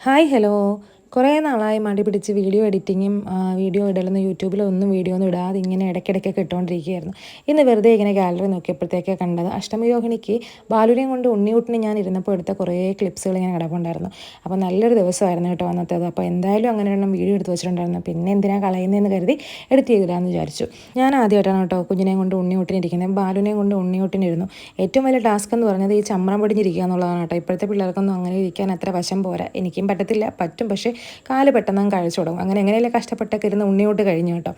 Hi hello. കുറേ നാളായി മടി പിടിച്ച് വീഡിയോ എഡിറ്റിങ്ങും വീഡിയോ ഇടലൊന്നും യൂട്യൂബിലൊന്നും വീഡിയോ ഒന്നും ഇടാതെ ഇങ്ങനെ ഇടയ്ക്കിടയ്ക്കൊക്കെ ഇട്ടുകൊണ്ടിരിക്കുകയായിരുന്നു. ഇന്ന് വെറുതെ ഇങ്ങനെ ഗാലറി നോക്കിയപ്പോഴത്തേക്കാണ് കണ്ടത് അഷ്ടമിരോഹിണിക്ക് ബാലുവിനെയും കൊണ്ട് ഉണ്ണിയൂട്ടിന് ഞാൻ ഇരുന്നപ്പോൾ എടുത്ത കുറേ ക്ലിപ്സുകൾ ഇങ്ങനെ കിടപ്പുണ്ടായിരുന്നു. അപ്പോൾ നല്ലൊരു ദിവസമായിരുന്നു കേട്ടോ അന്നത്തേത്. അപ്പോൾ എന്തായാലും അങ്ങനെ ഒരെണ്ണം വീഡിയോ എടുത്ത് വെച്ചിട്ടുണ്ടായിരുന്നു. പിന്നെ എന്തിനാ കളയുന്നതെന്ന് കരുതി എഡിറ്റ് ചെയ്തിടാമെന്ന് വിചാരിച്ചു. ഞാൻ ആദ്യമായിട്ടാണ് കേട്ടോ കുഞ്ഞിനെയും കൊണ്ട് ഉണ്ണിയൂട്ടിന് ഇരിക്കുന്നത്. ബാലുവിനെയും കൊണ്ട് ഉണ്ണിയൂട്ടിനിരുന്നു. ഏറ്റവും വലിയ ടാസ്ക് എന്ന് പറഞ്ഞത് ഈ ചമ്രം പടിഞ്ഞിരിക്കുക എന്നുള്ളതാണ് കേട്ടോ. ഇപ്പോഴത്തെ പിള്ളേർക്കൊന്നും അങ്ങനെ ഇരിക്കാൻ അത്ര വശം പോരാ. എനിക്കും പറ്റത്തില്ല, പറ്റും, പക്ഷേ കാല് പെട്ടെന്ന് കഴിച്ചു തുടങ്ങും. അങ്ങനെ എങ്ങനെയല്ലേ കഷ്ടപ്പെട്ടൊക്കെ ഇരുന്ന് ഉണ്ണിയോട്ട് കഴിഞ്ഞു കേട്ടോ.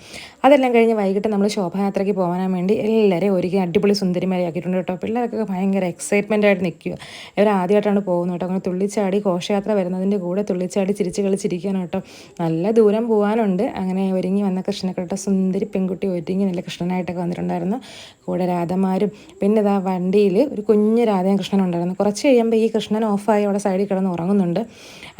അതെല്ലാം കഴിഞ്ഞ് വൈകിട്ട് നമ്മൾ ശോഭായാത്രയ്ക്ക് പോകാൻ വേണ്ടി എല്ലാവരെയും ഒരുക്കി അടിപൊളി സുന്ദരിമാരാക്കിയിട്ടുണ്ട് കേട്ടോ. പിള്ളേർക്കൊക്കെ ഭയങ്കര എക്സൈറ്റ്മെൻ്റ് ആയിട്ട് നിൽക്കുക. ഇവർ ആദ്യമായിട്ടാണ് പോകുന്നത് കേട്ടോ. അങ്ങനെ തുള്ളിച്ചാടി ഘോഷയാത്ര വരുന്നതിൻ്റെ കൂടെ തുള്ളിച്ചാടി ചിരിച്ച് കളിച്ചിരിക്കുകയാണ് കേട്ടോ. നല്ല ദൂരം പോകാനുണ്ട്. അങ്ങനെ ഒരുങ്ങി വന്ന കൃഷ്ണനൊക്കെ കേട്ടോ, സുന്ദരി പെൺകുട്ടി ഒരുങ്ങി നല്ല കൃഷ്ണനായിട്ടൊക്കെ വന്നിട്ടുണ്ടായിരുന്നു. കൂടെ രാധമാരും പിന്നെ ഇതാ വണ്ടിയിൽ ഒരു കുഞ്ഞ് രാധയും കൃഷ്ണനുണ്ടായിരുന്നു. കുറച്ച് കഴിയുമ്പോൾ ഈ കൃഷ്ണൻ ഓഫായി അവിടെ സൈഡിൽ കിടന്ന് ഉറങ്ങുന്നുണ്ട്.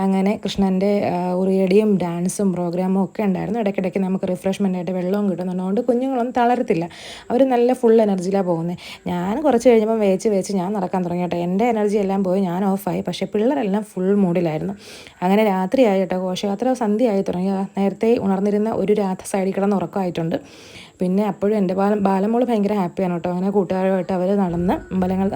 അങ്ങനെ കൃഷ്ണൻ്റെ ഉറിയടിയും ഡാൻസും പ്രോഗ്രാമും ഒക്കെ ഉണ്ടായിരുന്നു. ഇടയ്ക്കിടയ്ക്ക് നമുക്ക് റിഫ്രഷ്മെൻ്റ് ആയിട്ട് വെള്ളവും കിട്ടുന്നുള്ളതുകൊണ്ട് കുഞ്ഞുങ്ങളൊന്നും തളരത്തില്ല. അവർ നല്ല ഫുൾ എനർജിയിലാണ് പോകുന്നത്. ഞാൻ കുറച്ച് കഴിഞ്ഞപ്പോൾ വേച്ച് ഞാൻ നടക്കാൻ തുടങ്ങി കേട്ടോ. എൻ്റെ എനർജി എല്ലാം പോയി, ഞാൻ ഓഫായി. പക്ഷേ പിള്ളേരെല്ലാം ഫുൾ മൂഡിലായിരുന്നു. അങ്ങനെ രാത്രിയായി കേട്ടോ. ഘോഷയാത്ര സന്ധ്യയായി തുടങ്ങി. നേരത്തെ ഉണർന്നിരുന്ന ഒരു രാധ സൈഡിൽ കിടന്ന് ഉറക്കമായിട്ടുണ്ട്. പിന്നെ അപ്പോഴും എൻ്റെ ബാലമോള് ഭയങ്കര ഹാപ്പിയാണ് കേട്ടോ. അങ്ങനെ കൂട്ടുകാരുമായിട്ട് അവർ നടന്ന്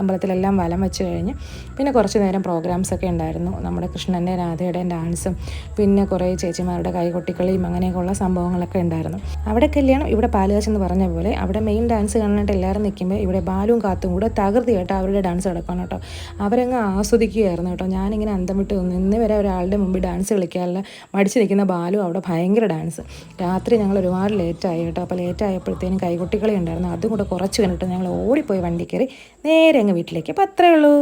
അമ്പലത്തിലെല്ലാം വലം വെച്ച് കഴിഞ്ഞ് പിന്നെ കുറച്ച് നേരം പ്രോഗ്രാംസൊക്കെ ഉണ്ടായിരുന്നു. നമ്മുടെ കൃഷ്ണൻ്റെ രാധയുടെയും ഡാൻസും പിന്നെ കുറേ ചേച്ചിമാരുടെ കൈകൊട്ടിക്കളിയും അങ്ങനെയൊക്കെയുള്ള സംഭവങ്ങളൊക്കെ ഉണ്ടായിരുന്നു. അവിടെ കല്യാണം, ഇവിടെ പാലുകാച്ച് എന്ന് പറഞ്ഞ പോലെ അവിടെ മെയിൻ ഡാൻസ് കാണാനായിട്ട് എല്ലാവരും നിൽക്കുമ്പോൾ ഇവിടെ ബാലും കാത്തും കൂടെ തകൃതിയായിട്ട് അവരുടെ ഡാൻസ് കിടക്കണം കേട്ടോ. അവരങ്ങ് ആസ്വദിക്കുകയായിരുന്നു കേട്ടോ. ഞാനിങ്ങനെ അന്തം വിട്ട് തോന്നുന്നു. ഇന്ന് വരെ ഒരാളുടെ മുമ്പിൽ ഡാൻസ് കളിക്കാനുള്ള മടിച്ച് നിൽക്കുന്ന ബാലു അവിടെ ഭയങ്കര ഡാൻസ്. രാത്രി ഞങ്ങൾ ഒരുപാട് ലേറ്റായി കേട്ടോ. അപ്പോൾ ലേറ്റായപ്പോഴത്തേനും കൈകൊട്ടിക്കളി ഉണ്ടായിരുന്നു. അതും കൂടെ കുറച്ച് കണ്ടിട്ട് ഞങ്ങൾ ഓടിപ്പോയി വണ്ടി കയറി നേരെ അങ്ങ് വീട്ടിലേക്ക്. അപ്പോൾ അത്രയേ ഉള്ളൂ.